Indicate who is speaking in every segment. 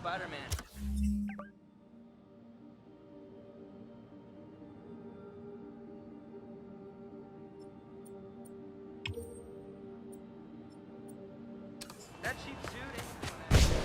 Speaker 1: Spider-Man. That cheap suit ain't doing that.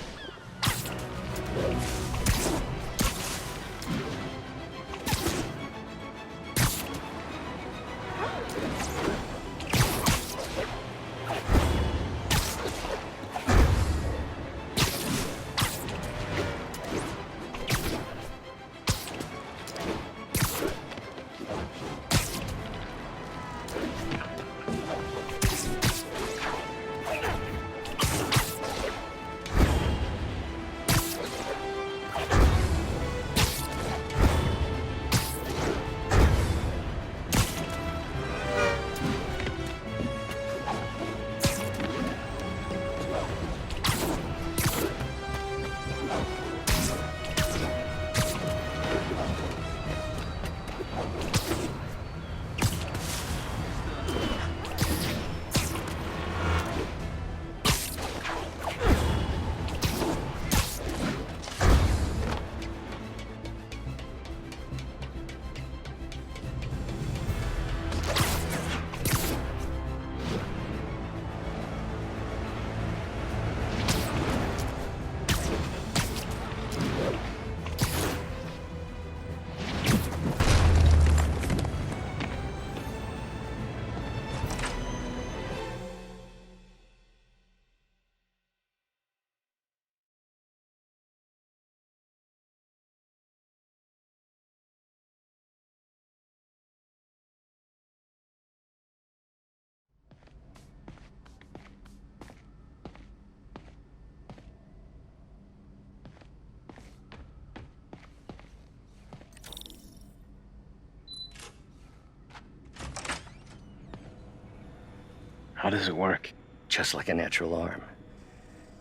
Speaker 2: How does it work?
Speaker 3: Just like a natural arm.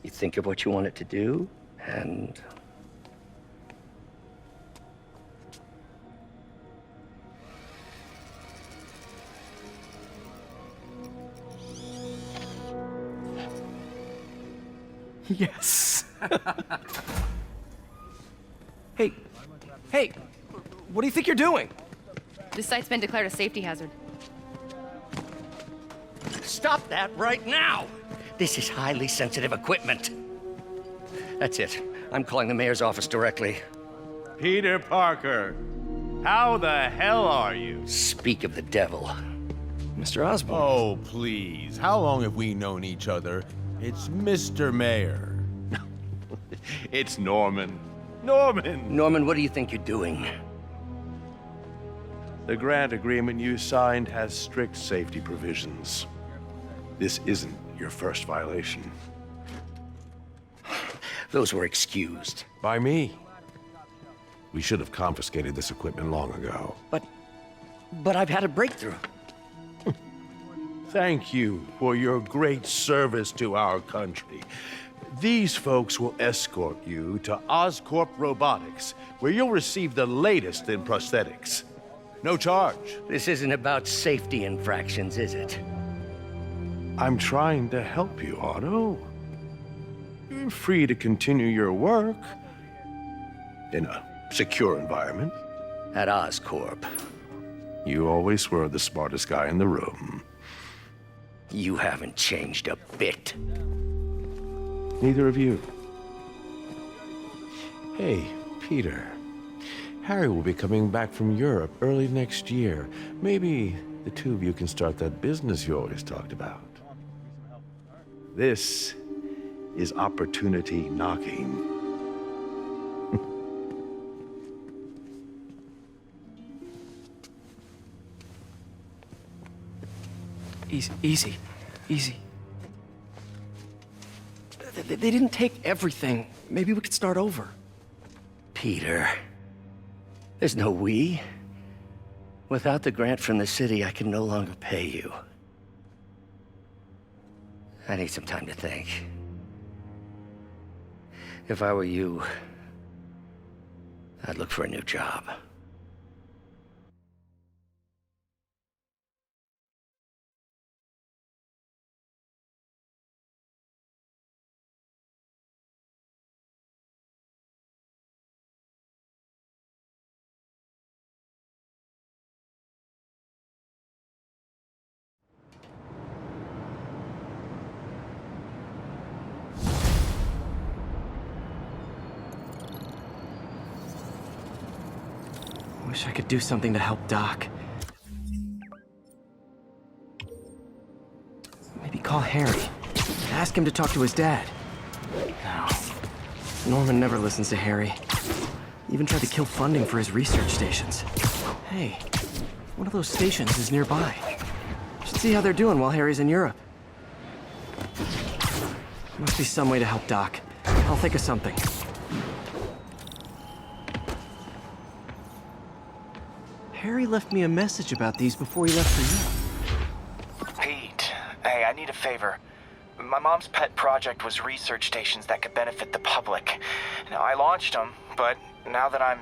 Speaker 3: You think of what you want it to do, and...
Speaker 4: Yes. Hey, what do you think you're doing?
Speaker 5: This site's been declared a safety hazard.
Speaker 3: Stop that right now! This is highly sensitive equipment. That's it. I'm calling the mayor's office directly.
Speaker 6: Peter Parker, how the hell are you?
Speaker 3: Speak of the devil.
Speaker 4: Mr. Osborn.
Speaker 6: Oh, please. How long have we known each other? It's Mr. Mayor. It's Norman. Norman!
Speaker 3: Norman, what do you think you're doing?
Speaker 6: The grant agreement you signed has strict safety provisions. This isn't your first violation.
Speaker 3: Those were excused.
Speaker 6: By me. We should have confiscated this equipment long ago.
Speaker 3: But I've had a breakthrough.
Speaker 6: Thank you for your great service to our country. These folks will escort you to Oscorp Robotics, where you'll receive the latest in prosthetics. No charge.
Speaker 3: This isn't about safety infractions, is it?
Speaker 6: I'm trying to help you, Otto. You're free to continue your work in a secure environment.
Speaker 3: At Oscorp.
Speaker 6: You always were the smartest guy in the room.
Speaker 3: You haven't changed a bit.
Speaker 6: Neither of you. Hey, Peter. Harry will be coming back from Europe early next year. Maybe the two of you can start that business you always talked about. This is opportunity knocking.
Speaker 4: Easy. They didn't take everything. Maybe we could start over.
Speaker 3: Peter, there's no we. Without the grant from the city, I can no longer pay you. I need some time to think. If I were you, I'd look for a new job.
Speaker 4: Wish I could do something to help Doc. Maybe call Harry. Ask him to talk to his dad. No. Norman never listens to Harry. Even tried to kill funding for his research stations. Hey, one of those stations is nearby. Should see how they're doing while Harry's in Europe. Must be some way to help Doc. I'll think of something. Harry left me a message about these before he left for you.
Speaker 7: Pete, hey, I need a favor. My mom's pet project was research stations that could benefit the public. Now, I launched them, but now that I'm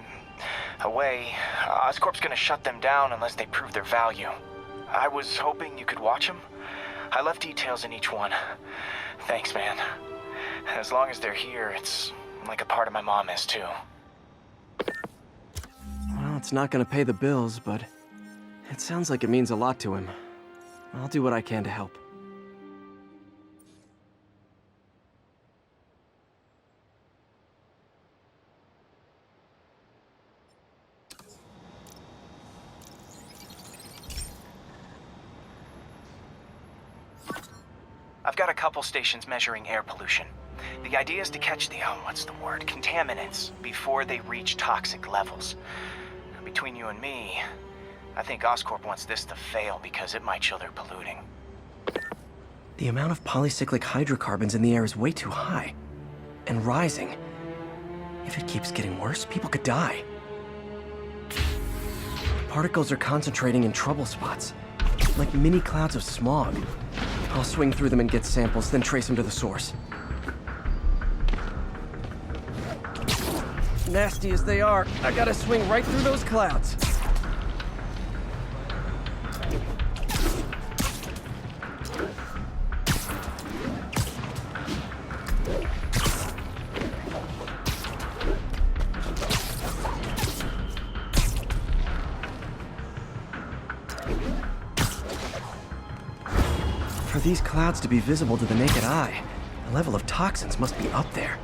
Speaker 7: away, Oscorp's gonna shut them down unless they prove their value. I was hoping you could watch them. I left details in each one. Thanks, man. As long as they're here, it's like a part of my mom is, too.
Speaker 4: Well, it's not gonna pay the bills, but it sounds like it means a lot to him. I'll do what I can to help.
Speaker 7: I've got a couple stations measuring air pollution. The idea is to catch the, contaminants before they reach toxic levels. Between you and me, I think Oscorp wants this to fail because it might show they're polluting.
Speaker 4: The amount of polycyclic hydrocarbons in the air is way too high. And rising. If it keeps getting worse, people could die. Particles are concentrating in trouble spots, like mini clouds of smog. I'll swing through them and get samples, then trace them to the source. Nasty as they are, I gotta swing right through those clouds. For these clouds to be visible to the naked eye, the level of toxins must be up there.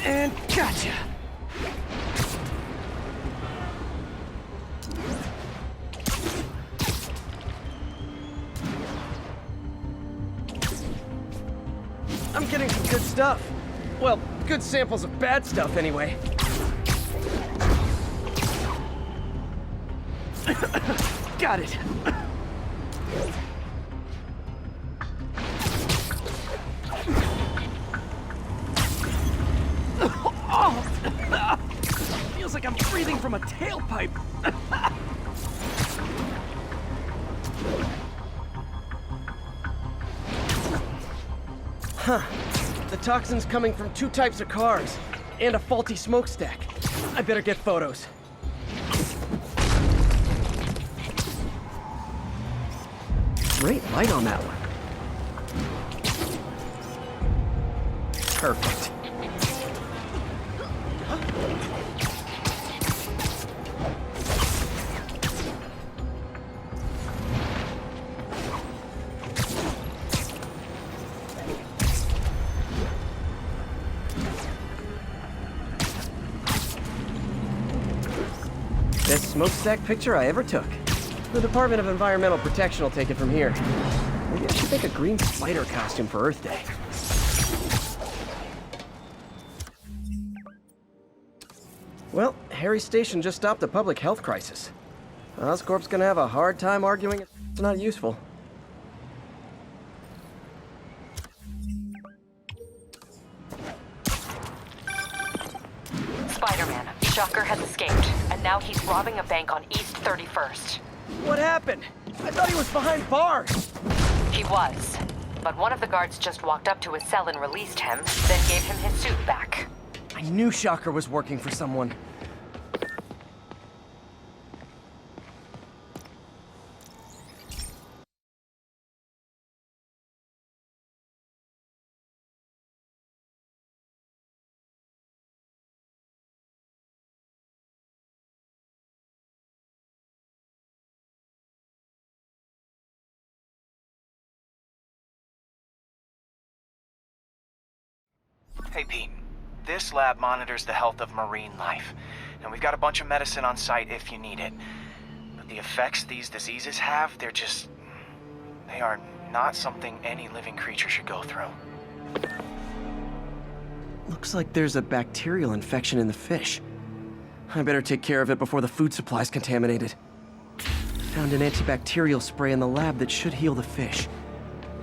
Speaker 4: And gotcha! I'm getting some good stuff. Well, good samples of bad stuff anyway. Got it. Feels like I'm breathing from a tailpipe. Huh. The toxin's coming from two types of cars and a faulty smokestack. I better get photos. Great light on that one. Perfect. Best smokestack picture I ever took. The Department of Environmental Protection will take it from here. Maybe I should make a green spider costume for Earth Day. Well, Harry's station just stopped a public health crisis. Oscorp's gonna have a hard time arguing it's not useful.
Speaker 8: Spider-Man, Shocker has escaped, and now he's robbing a bank on East 31st.
Speaker 4: What happened? I thought he was behind bars!
Speaker 8: He was. But one of the guards just walked up to his cell and released him, then gave him his suit back.
Speaker 4: I knew Shocker was working for someone.
Speaker 7: Hey, Pete. This lab monitors the health of marine life, and we've got a bunch of medicine on site if you need it. But the effects these diseases have, they are not something any living creature should go through.
Speaker 4: Looks like there's a bacterial infection in the fish. I better take care of it before the food supply's contaminated. Found an antibacterial spray in the lab that should heal the fish.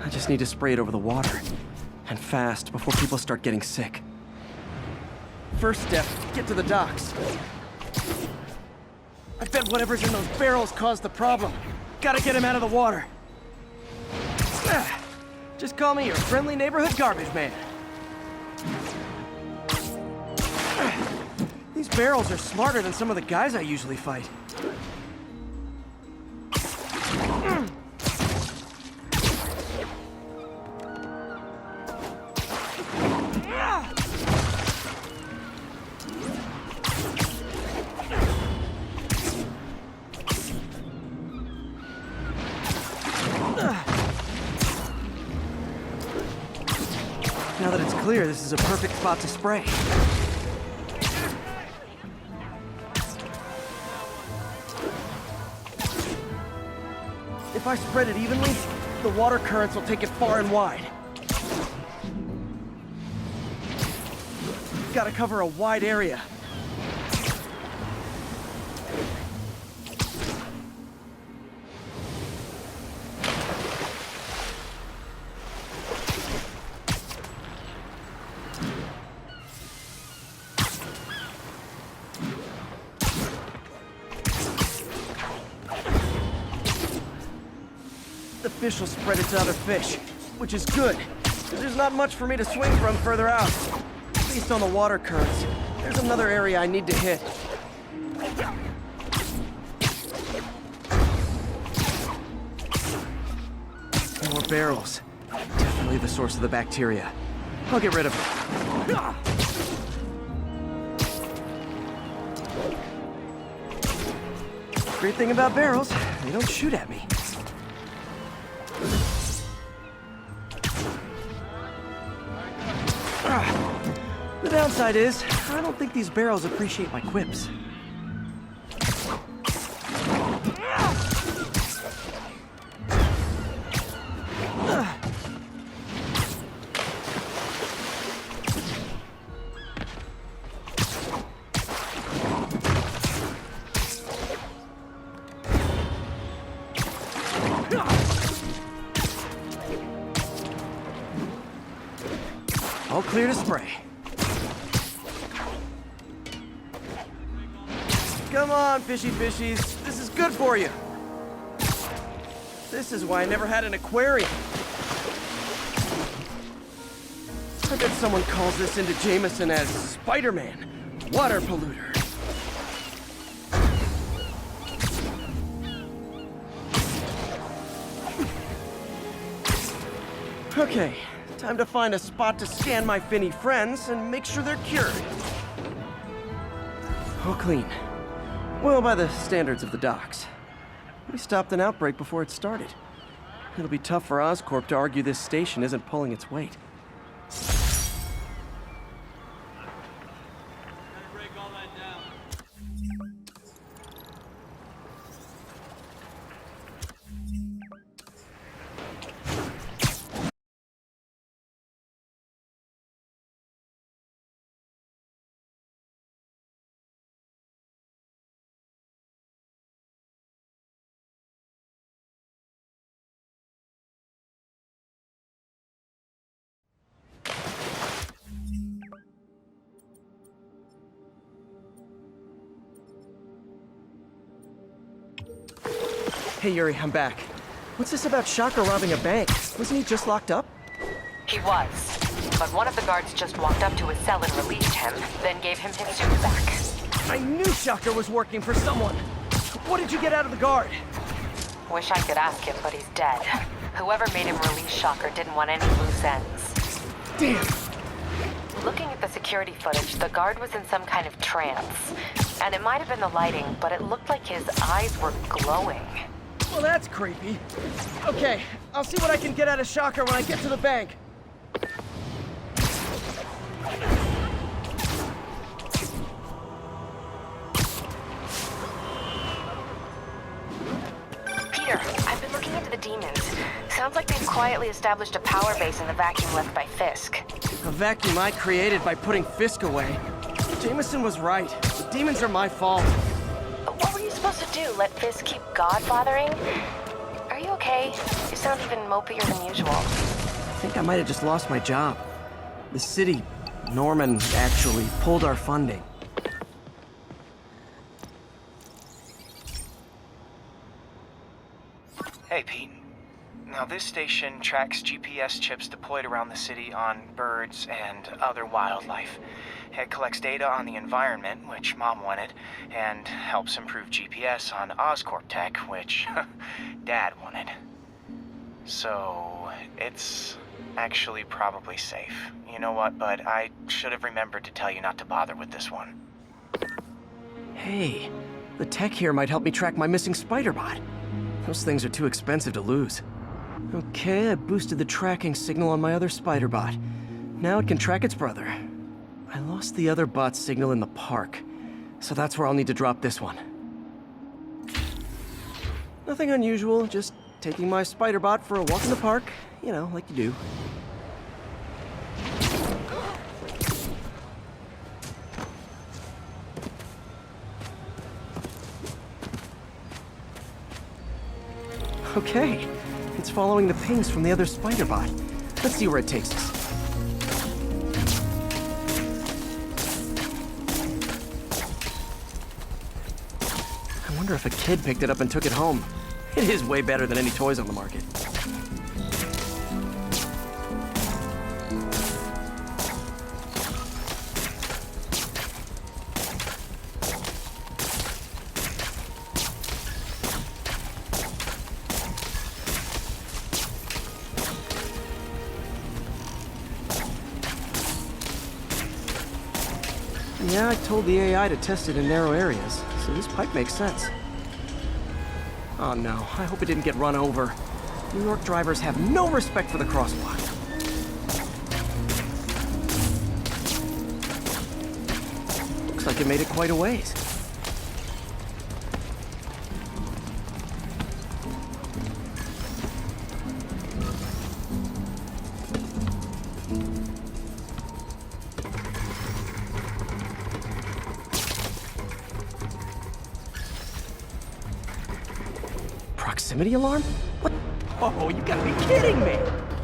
Speaker 4: I just need to spray it over the water. And fast, before people start getting sick. First step, get to the docks. I bet whatever's in those barrels caused the problem. Gotta get him out of the water. Just call me your friendly neighborhood garbage man. These barrels are smarter than some of the guys I usually fight. Now that it's clear, this is a perfect spot to spray. If I spread it evenly, the water currents will take it far and wide. Gotta cover a wide area. The fish will spread it to other fish, which is good. There's not much for me to swing from further out. Based on the water currents, there's another area I need to hit. More barrels. Definitely the source of the bacteria. I'll get rid of it. Great thing about barrels, they don't shoot at me. The downside is, I don't think these barrels appreciate my quips. All clear to spray. Come on, fishy fishies. This is good for you. This is why I never had an aquarium. I bet someone calls this into Jameson as Spider-Man, water polluter. Okay, time to find a spot to scan my finny friends and make sure they're cured. All clean. Well, by the standards of the docks. We stopped an outbreak before it started. It'll be tough for Oscorp to argue this station isn't pulling its weight. Hey, Yuri, I'm back. What's this about Shocker robbing a bank? Wasn't he just locked up?
Speaker 8: He was. But one of the guards just walked up to his cell and released him, then gave him his suit back.
Speaker 4: I knew Shocker was working for someone. What did you get out of the guard?
Speaker 8: Wish I could ask him, but he's dead. Whoever made him release Shocker didn't want any loose ends.
Speaker 4: Damn!
Speaker 8: Looking at the security footage, the guard was in some kind of trance. And it might have been the lighting, but it looked like his eyes were glowing.
Speaker 4: Well, that's creepy. Okay, I'll see what I can get out of Shocker when I get to the bank.
Speaker 8: looking into the demons. Sounds like they've quietly established a power base in the vacuum left by Fisk.
Speaker 4: A vacuum I created by putting Fisk away. Jameson was right. The demons are my fault.
Speaker 8: What were you supposed to do? Let Fisk keep godfathering? Are you okay? You sound even mopier than usual.
Speaker 4: I think I might have just lost my job. The city, Norman, actually pulled our funding.
Speaker 7: Hey, Pete. Now, this station tracks GPS chips deployed around the city on birds and other wildlife. It collects data on the environment, which Mom wanted, and helps improve GPS on Oscorp tech, which Dad wanted. So, it's actually probably safe. You know what, bud? I should have remembered to tell you not to bother with this one.
Speaker 4: Hey, the tech here might help me track my missing Spider-Bot. Those things are too expensive to lose. Okay, I boosted the tracking signal on my other Spider-Bot. Now it can track its brother. I lost the other bot's signal in the park, so that's where I'll need to drop this one. Nothing unusual, just taking my Spider-Bot for a walk in the park. You know, like you do. Okay, it's following the pings from the other Spider-Bot. Let's see where it takes us. I wonder if a kid picked it up and took it home. It is way better than any toys on the market. Yeah, I told the AI to test it in narrow areas, so this pipe makes sense. Oh no, I hope it didn't get run over. New York drivers have no respect for the crosswalk. Looks like it made it quite a ways. Proximity alarm? What? Oh, you gotta be kidding me!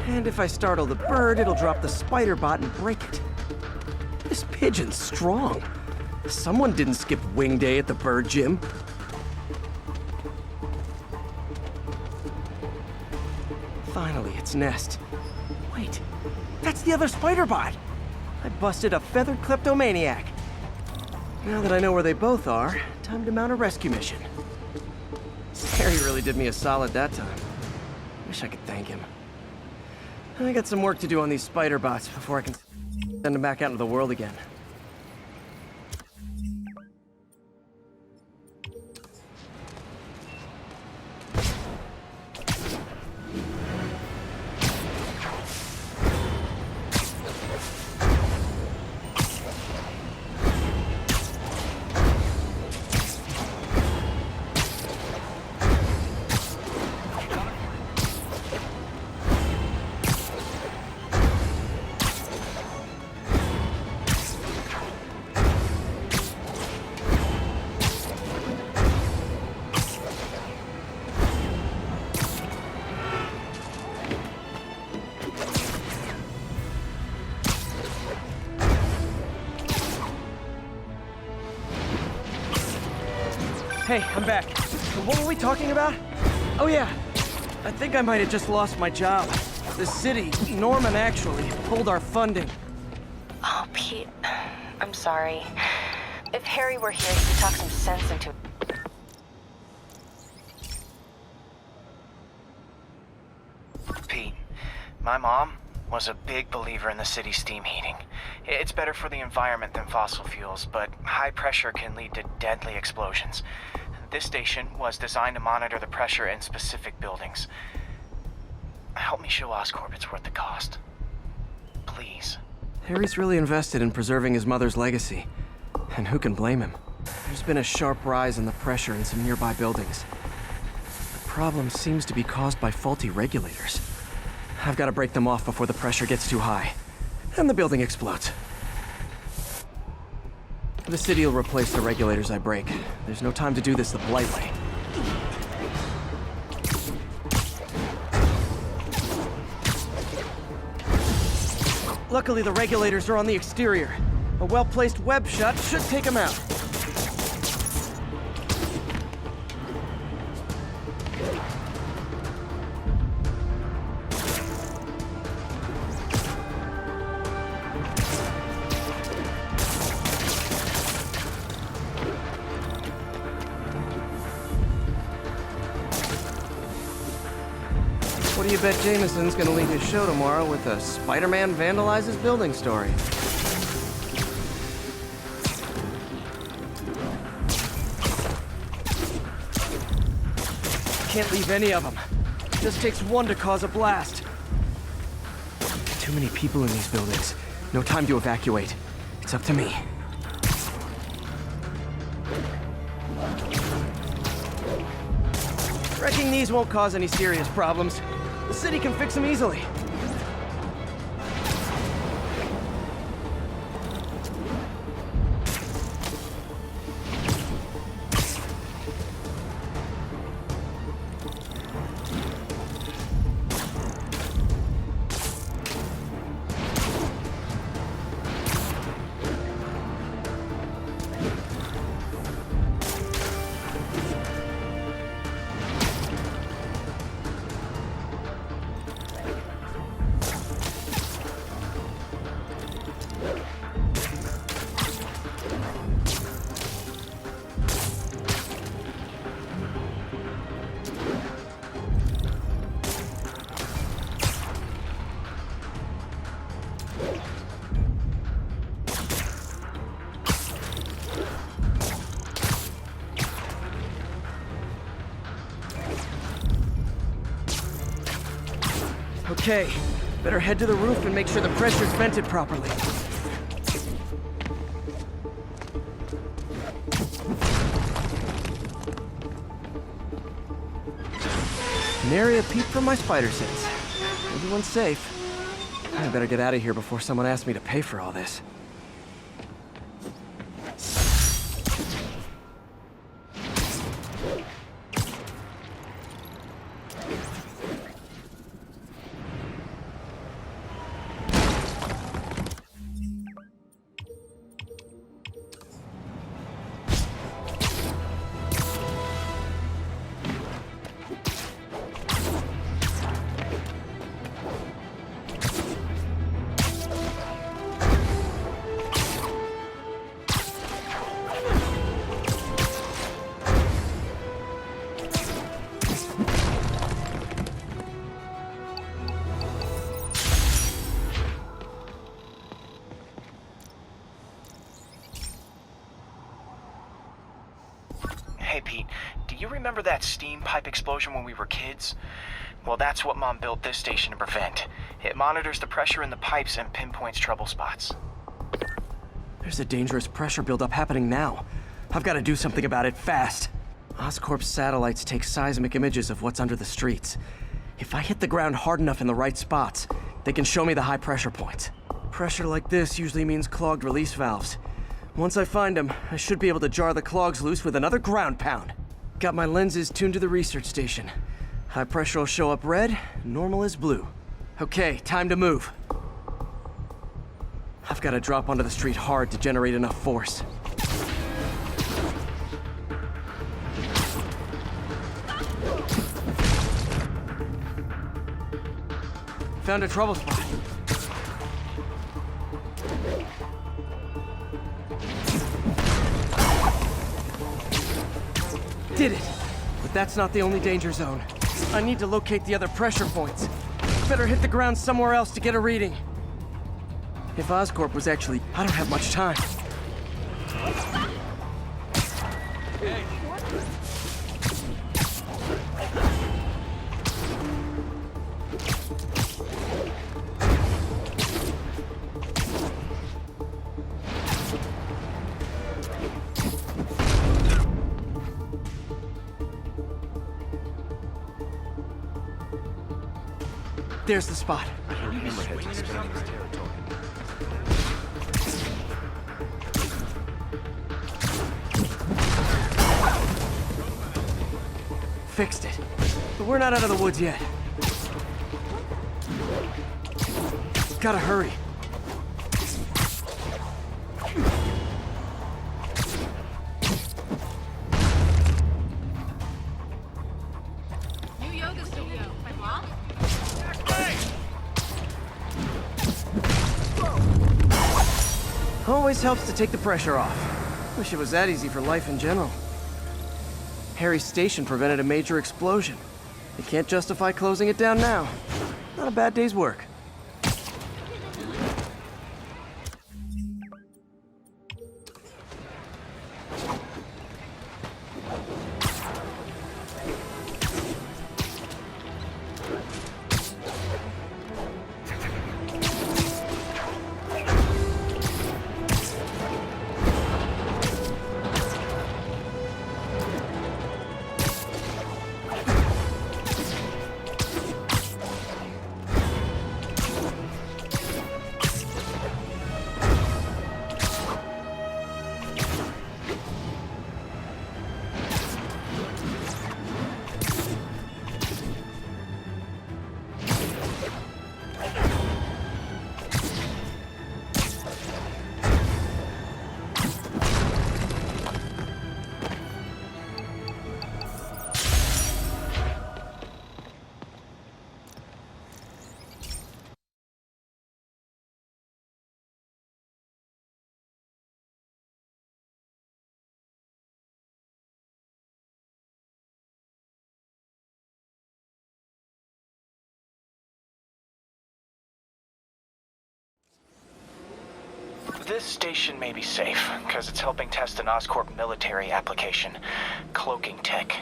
Speaker 4: And if I startle the bird, it'll drop the Spider-Bot and break it. This pigeon's strong. Someone didn't skip wing day at the bird gym. Finally, its nest. Wait, that's the other Spider-Bot! I busted a feathered kleptomaniac. Now that I know where they both are, time to mount a rescue mission. Harry really did me a solid that time. Wish I could thank him. I got some work to do on these Spider-Bots before I can send them back out into the world again. Hey, I'm back. So what were we talking about? Oh yeah, I think I might have just lost my job. The city, Norman actually, pulled our funding.
Speaker 8: Oh, Pete, I'm sorry. If Harry were here, he could talk some sense into it.
Speaker 7: Pete, my mom was a big believer in the city's steam heating. It's better for the environment than fossil fuels, but high pressure can lead to deadly explosions. This station was designed to monitor the pressure in specific buildings. Help me show Oscorp it's worth the cost. Please.
Speaker 4: Harry's really invested in preserving his mother's legacy. And who can blame him? There's been a sharp rise in the pressure in some nearby buildings. problem seems to be caused by faulty regulators. I've got to break them off before the pressure gets too high. And the building explodes. The city will replace the regulators I break. There's no time to do this the polite way. Luckily, the regulators are on the exterior. A well-placed web shot should take them out. What do you bet Jameson's gonna leave his show tomorrow with a Spider-Man vandalizes building story? Can't leave any of them. Just takes one to cause a blast. Too many people in these buildings. No time to evacuate. It's up to me. Wrecking these won't cause any serious problems. The city can fix them easily. Okay, better head to the roof and make sure the pressure's vented properly. Nary a peep from my spider sense. Everyone's safe. I better get out of here before someone asks me to pay for all this.
Speaker 7: Hey, Pete, do you remember that steam pipe explosion when we were kids? Well, that's what Mom built this station to prevent. It monitors the pressure in the pipes and pinpoints trouble spots.
Speaker 4: There's a dangerous pressure buildup happening now. I've got to do something about it fast. Oscorp's satellites take seismic images of what's under the streets. If I hit the ground hard enough in the right spots, they can show me the high pressure points. Pressure like this usually means clogged release valves. Once I find them, I should be able to jar the clogs loose with another ground pound. Got my lenses tuned to the research station. High pressure will show up red, normal is blue. Okay, time to move. I've got to drop onto the street hard to generate enough force. Found a trouble spot. Did it! But that's not the only danger zone. I need to locate the other pressure points. Better hit the ground somewhere else to get a reading. If Oscorp was actually... I don't have much time. There's the spot. Fixed it. But we're not out of the woods yet. Gotta hurry.
Speaker 5: New yoga studio. My mom?
Speaker 4: Always helps to take the pressure off. Wish it was that easy for life in general. Harry's station prevented a major explosion. They can't justify closing it down now. Not a bad day's work.
Speaker 7: This station may be safe, because it's helping test an Oscorp military application, cloaking tech.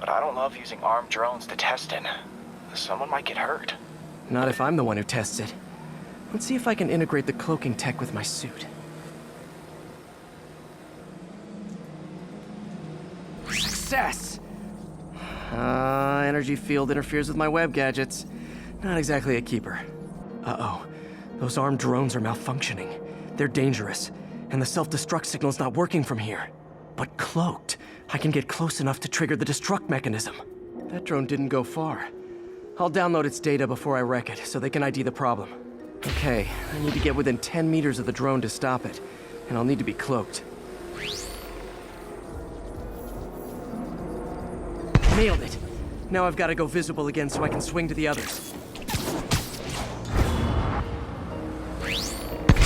Speaker 7: But I don't love using armed drones to test in. Someone might get hurt.
Speaker 4: Not if I'm the one who tests it. Let's see if I can integrate the cloaking tech with my suit. Success! Energy field interferes with my web gadgets. Not exactly a keeper. Uh-oh. Those armed drones are malfunctioning. They're dangerous, and the self-destruct signal's not working from here. But cloaked, I can get close enough to trigger the destruct mechanism. That drone didn't go far. I'll download its data before I wreck it, so they can ID the problem. Okay, I need to get within 10 meters of the drone to stop it, and I'll need to be cloaked. Nailed it! Now I've got to go visible again so I can swing to the others.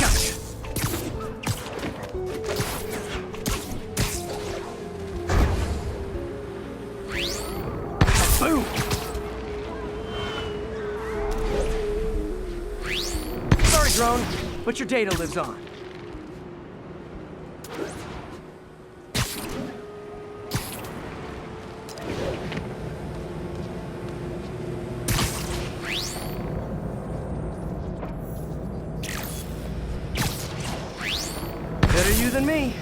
Speaker 4: Gotcha! Boom! Sorry, drone, but your data lives on. Better you than me.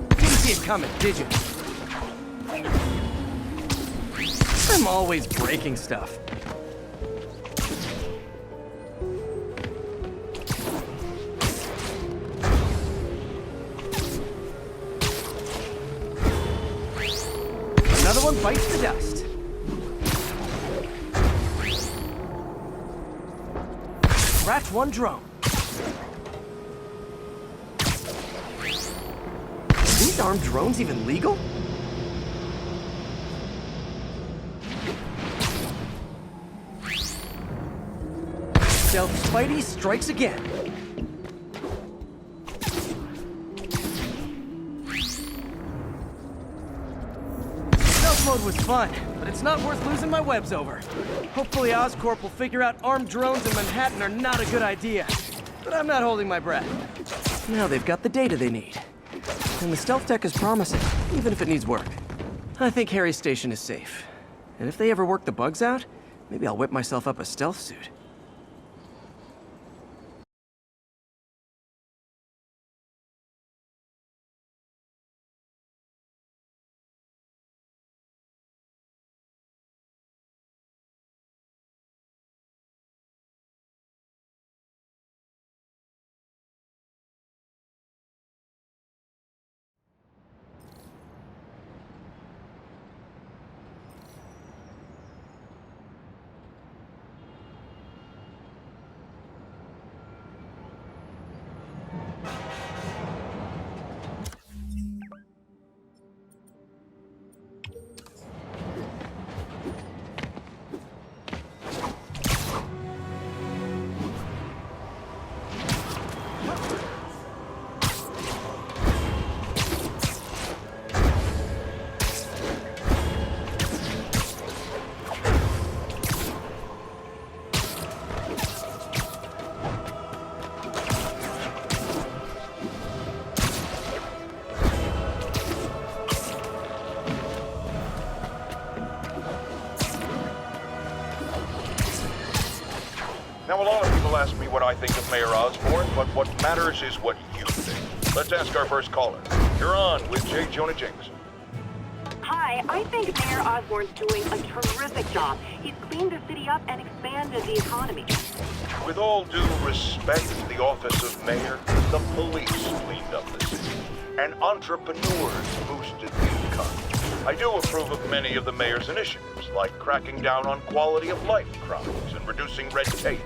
Speaker 4: Didn't see it coming, did you? I'm always breaking stuff. Another one bites the dust. Scratch one drone. Are these armed drones even legal? Stealth Spidey strikes again. Stealth mode was fun, but it's not worth losing my webs over. Hopefully Oscorp will figure out armed drones in Manhattan are not a good idea. But I'm not holding my breath. Now they've got the data they need. And the stealth tech is promising, even if it needs work. I think Harry's station is safe. And if they ever work the bugs out, maybe I'll whip myself up a stealth suit.
Speaker 9: People ask me what I think of Mayor Osborn, but what matters is what you think. Let's ask our first caller. You're on with J. Jonah Jameson.
Speaker 10: Hi, I think Mayor Osborn's doing a terrific job. He's cleaned the city up and expanded the economy.
Speaker 9: With all due respect, the office of mayor, the police cleaned up the city, and entrepreneurs boosted the economy. I do approve of many of the mayor's initiatives, like cracking down on quality of life crimes and reducing red tape.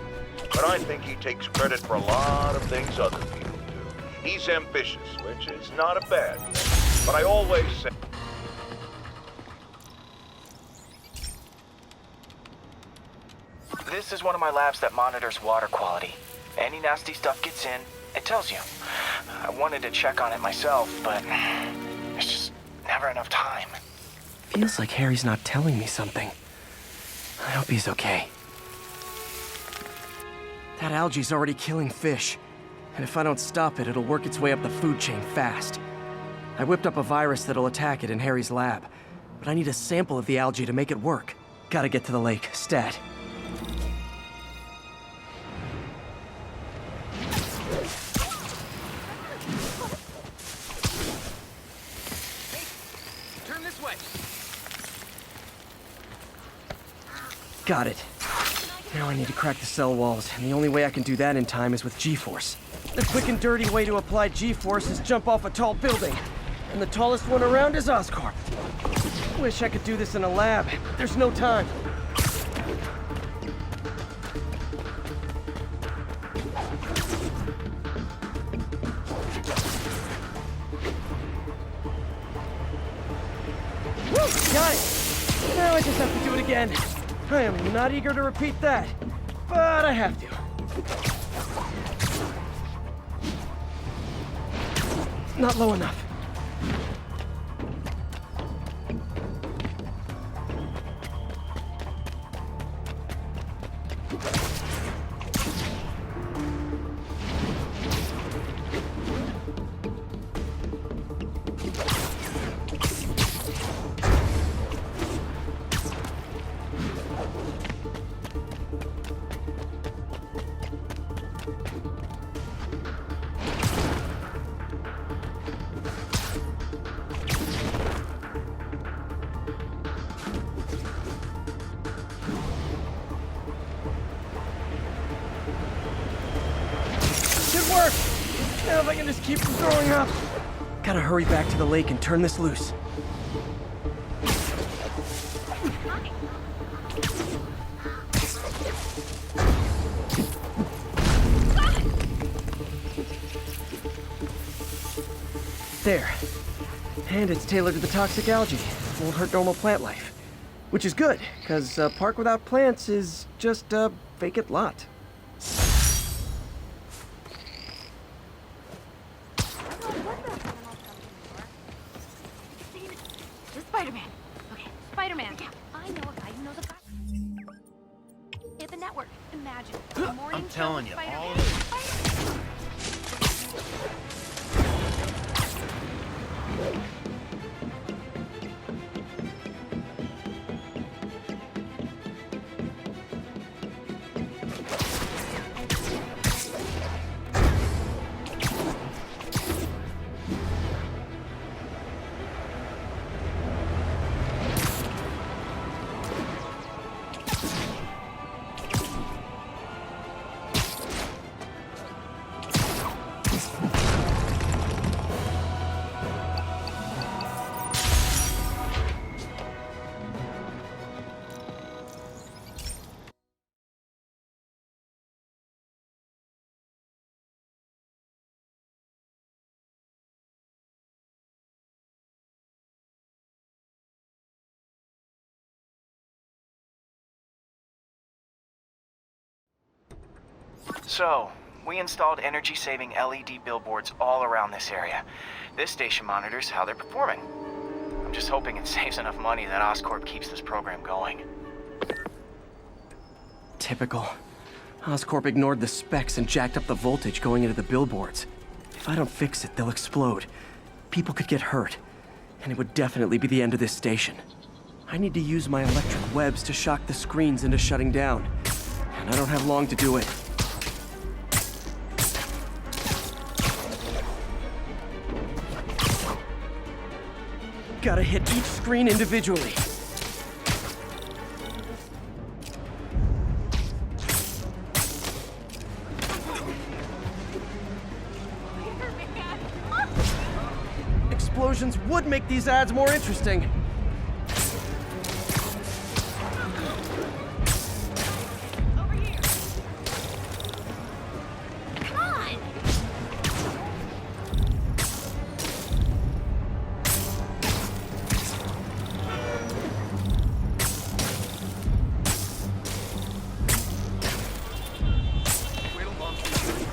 Speaker 9: But I think he takes credit for a lot of things other people do. He's ambitious, which is not a bad thing. But I always say...
Speaker 7: This is one of my labs that monitors water quality. Any nasty stuff gets in, it tells you. I wanted to check on it myself, but there's just never enough time.
Speaker 4: Feels like Harry's not telling me something. I hope he's okay. That algae's already killing fish. And if I don't stop it, it'll work its way up the food chain fast. I whipped up a virus that'll attack it in Harry's lab. But I need a sample of the algae to make it work. Gotta get to the lake, stat.
Speaker 1: Turn this way.
Speaker 4: Got it. Now I need to crack the cell walls, and the only way I can do that in time is with G-force. The quick and dirty way to apply G-force is jump off a tall building. And the tallest one around is Oscorp. Wish I could do this in a lab, but there's no time. Woo! Got it! Now I just have to do it again. I am not eager to repeat that, but I have to. Not low enough. Work! Now if I can just keep from throwing up. Gotta hurry back to the lake and turn this loose. There. And it's tailored to the toxic algae. Won't hurt normal plant life. Which is good, because a park without plants is just a vacant lot.
Speaker 5: Spider-Man. Okay, Spider-Man. Yeah, I know a guy who knows a guy. Hit the network. Imagine.
Speaker 6: I'm telling you, all
Speaker 7: So, we installed energy-saving LED billboards all around this area. This station monitors how they're performing. I'm just hoping it saves enough money that Oscorp keeps this program going.
Speaker 4: Typical. Oscorp ignored the specs and jacked up the voltage going into the billboards. If I don't fix it, they'll explode. People could get hurt. And it would definitely be the end of this station. I need to use my electric webs to shock the screens into shutting down. And I don't have long to do it. Gotta hit each screen individually. Explosions would make these ads more interesting.
Speaker 5: Over here. Come on.
Speaker 1: Wait till Mom sees you.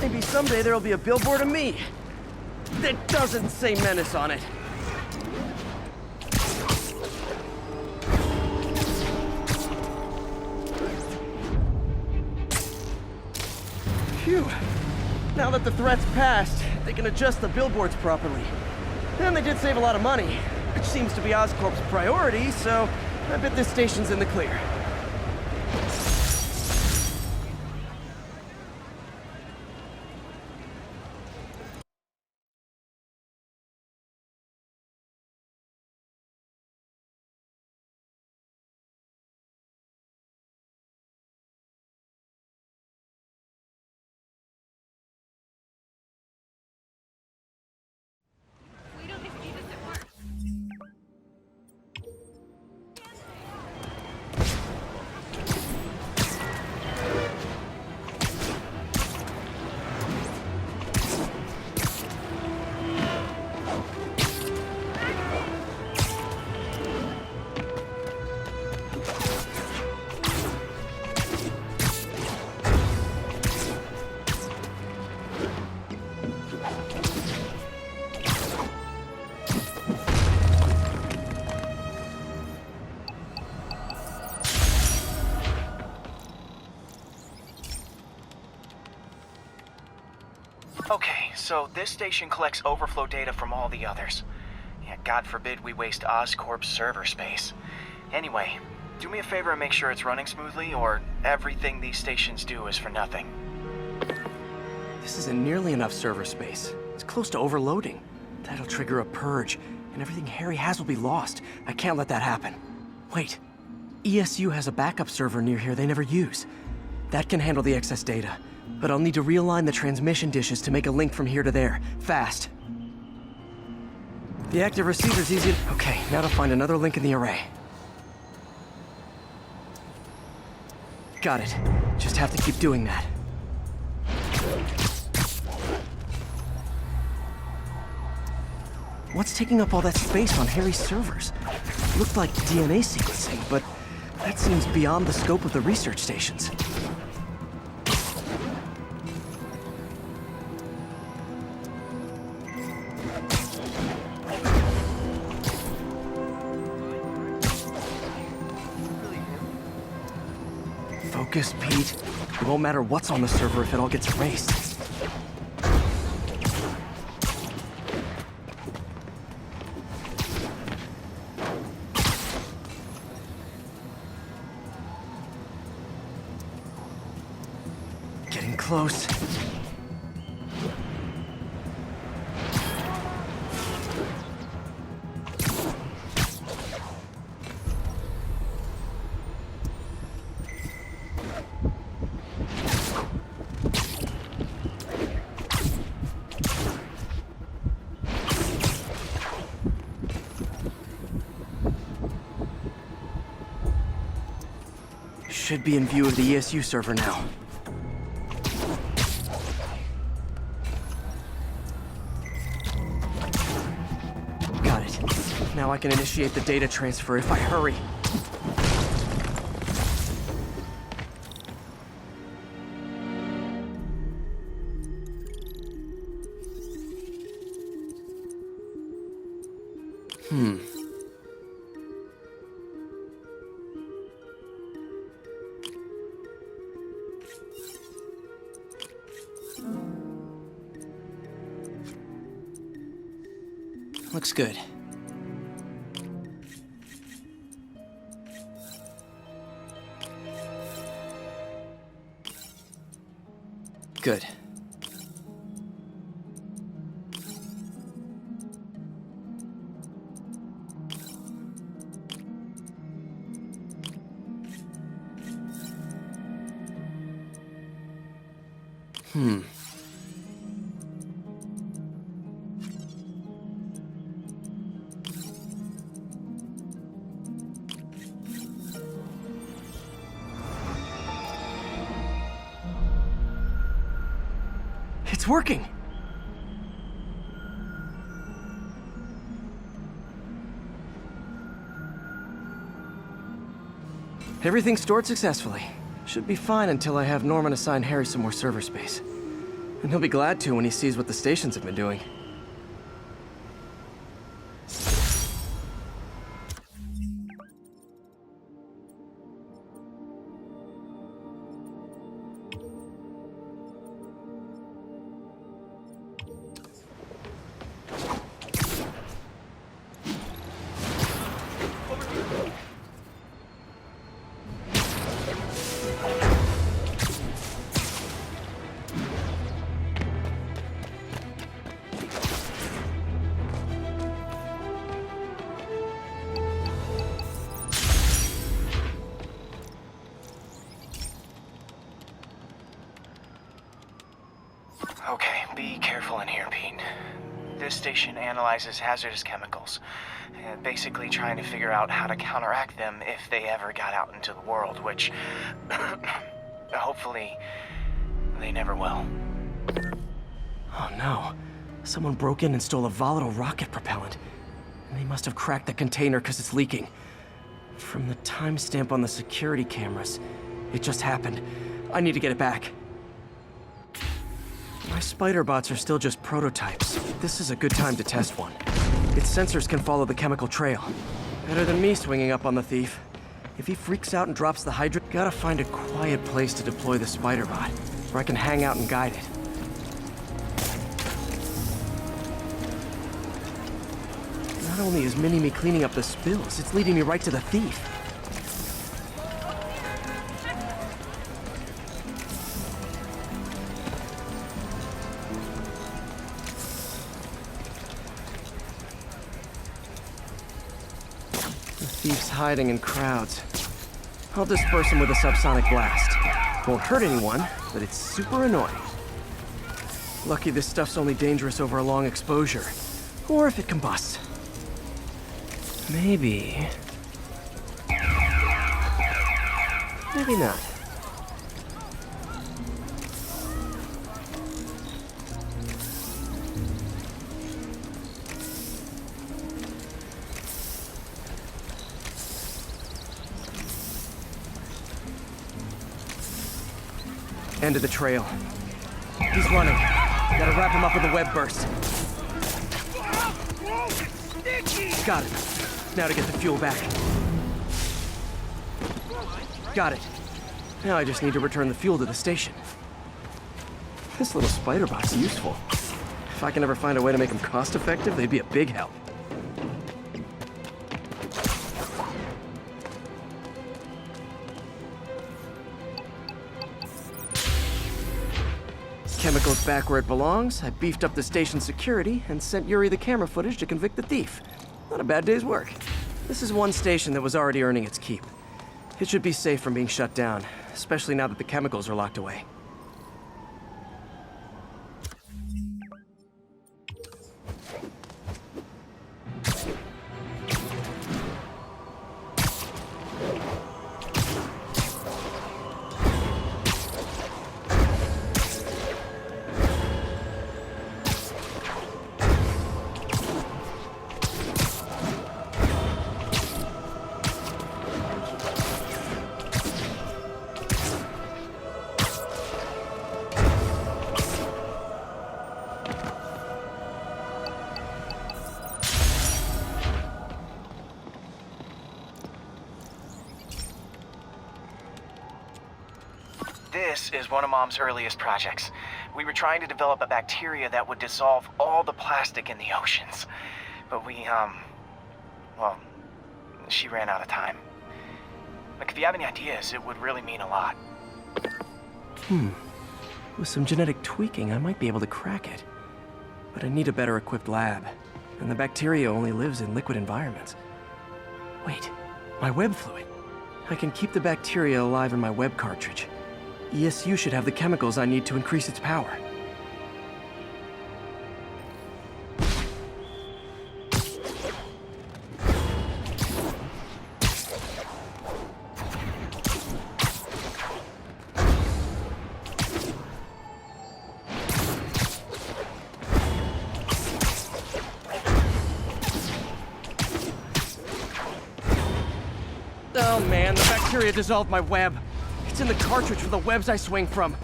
Speaker 4: Maybe someday there'll be a billboard of me that doesn't say Menace on it. Phew. Now that the threat's passed, they can adjust the billboards properly. And they did save a lot of money, which seems to be Oscorp's priority, so I bet this station's in the clear.
Speaker 5: We don't see this at work.
Speaker 7: Okay, so this station collects overflow data from all the others. Yeah, God forbid we waste Oscorp's server space. Anyway, do me a favor and make sure it's running smoothly, or everything these stations do is for nothing.
Speaker 4: This isn't nearly enough server space. It's close to overloading. That'll trigger a purge, and everything Harry has will be lost. I can't let that happen. Wait. ESU has a backup server near here they never use. That can handle the excess data, but I'll need to realign the transmission dishes to make a link from here to there, fast. The active receiver's easy to... Okay, now to find another link in the array. Got it. Just have to keep doing that. What's taking up all that space on Harry's servers? Looked like DNA sequencing, but that seems beyond the scope of the research stations. Focus, Pete. It won't matter what's on the server if it all gets erased. Getting close. Should be in view of the ESU server now. Got it. Now I can initiate the data transfer if I hurry. Looks good. Good. It's working! Everything's stored successfully. Should be fine until I have Norman assign Harry some more server space. And he'll be glad to when he sees what the stations have been doing.
Speaker 7: Okay, be careful in here, Pete. This station analyzes hazardous chemicals, basically trying to figure out how to counteract them if they ever got out into the world, which hopefully they never will.
Speaker 4: Oh no. Someone broke in and stole a volatile rocket propellant. And they must have cracked the container because it's leaking. From the timestamp on the security cameras, it just happened. I need to get it back. My spider bots are still just prototypes. This is a good time to test one. Its sensors can follow the chemical trail. Better than me swinging up on the thief. If he freaks out and drops the hydrant, gotta find a quiet place to deploy the spider bot, where I can hang out and guide it. Not only is Mini-Me cleaning up the spills, it's leading me right to the thief. The thief's hiding in crowds. I'll disperse him with a subsonic blast. Won't hurt anyone, but it's super annoying. Lucky this stuff's only dangerous over a long exposure. Or if it combusts. Maybe... maybe not. End of the trail. He's running. Gotta wrap him up with a web burst. Got it. Now to get the fuel back. Got it. Now I just need to return the fuel to the station. This little spider bot's useful. If I can ever find a way to make them cost-effective, they'd be a big help. Chemicals back where it belongs. I beefed up the station's security and sent Yuri the camera footage to convict the thief. Not a bad day's work. This is one station that was already earning its keep. It should be safe from being shut down, especially now that the chemicals are locked away.
Speaker 7: This is one of Mom's earliest projects. We were trying to develop a bacteria that would dissolve all the plastic in the oceans. But well, she ran out of time. Like, if you have any ideas, it would really mean a lot.
Speaker 4: With some genetic tweaking, I might be able to crack it. But I need a better equipped lab. And the bacteria only lives in liquid environments. Wait, my web fluid. I can keep the bacteria alive in my web cartridge. ESU should have the chemicals I need to increase its power. Oh man, the bacteria dissolved my web. It's in the cartridge for the webs I swing from.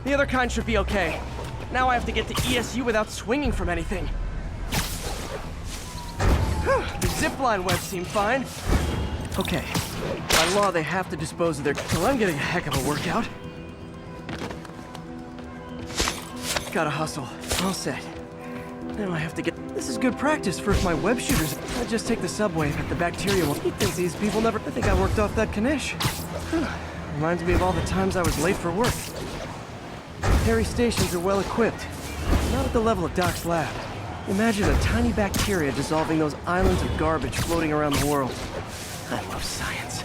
Speaker 4: The other kind should be okay. Now I have to get to ESU without swinging from anything. The zipline webs seem fine. Okay, by law they have to dispose of their... Well, I'm getting a heck of a workout. Gotta hustle. All set. Now I have to get... This is good practice for if my web shooters... I just take the subway, but the bacteria will... He thinks these people never... I think I worked off that Kanish. Reminds me of all the times I was late for work. Harry stations are well equipped. Not at the level of Doc's lab. Imagine a tiny bacteria dissolving those islands of garbage floating around the world. I love science.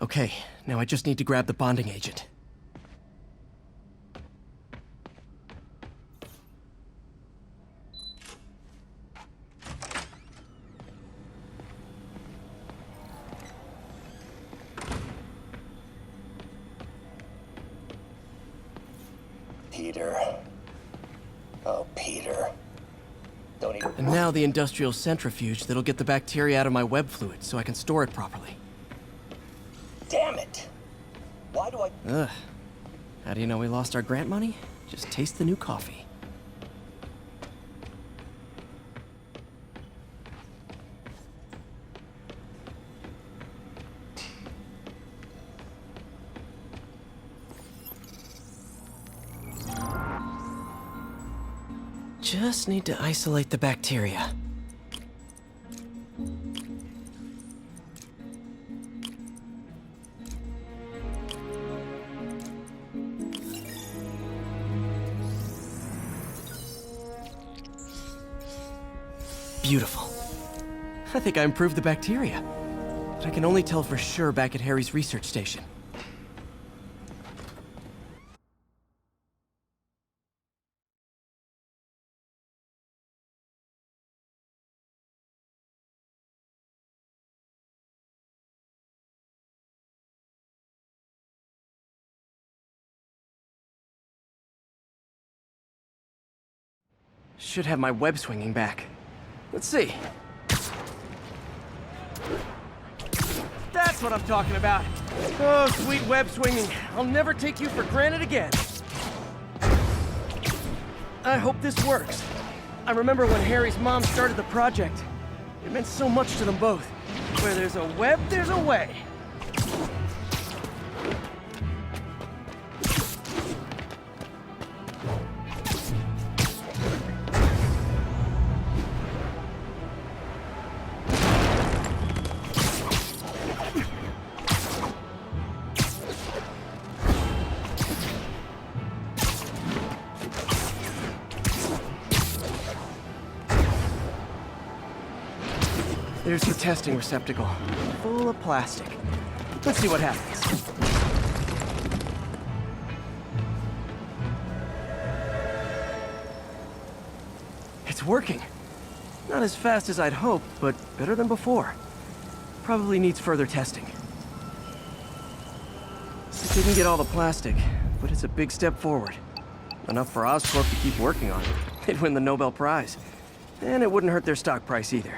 Speaker 4: Okay, now I just need to grab the bonding agent.
Speaker 3: Peter. Oh, Peter. Don't even...
Speaker 4: And now the industrial centrifuge that'll get the bacteria out of my web fluid so I can store it properly.
Speaker 3: Damn it! Why do I...
Speaker 4: Ugh. How do you know we lost our grant money? Just taste the new coffee. Just need to isolate the bacteria. Beautiful. I think I improved the bacteria. But I can only tell for sure back at Harry's research station. Should have my web swinging back. Let's see. That's what I'm talking about. Oh, sweet web swinging. I'll never take you for granted again. I hope this works. I remember when Harry's mom started the project. It meant so much to them both. Where there's a web, there's a way. There's the testing receptacle, full of plastic. Let's see what happens. It's working. Not as fast as I'd hoped, but better than before. Probably needs further testing. Didn't get all the plastic, but it's a big step forward. Enough for Oscorp to keep working on it. They'd win the Nobel Prize. And it wouldn't hurt their stock price either.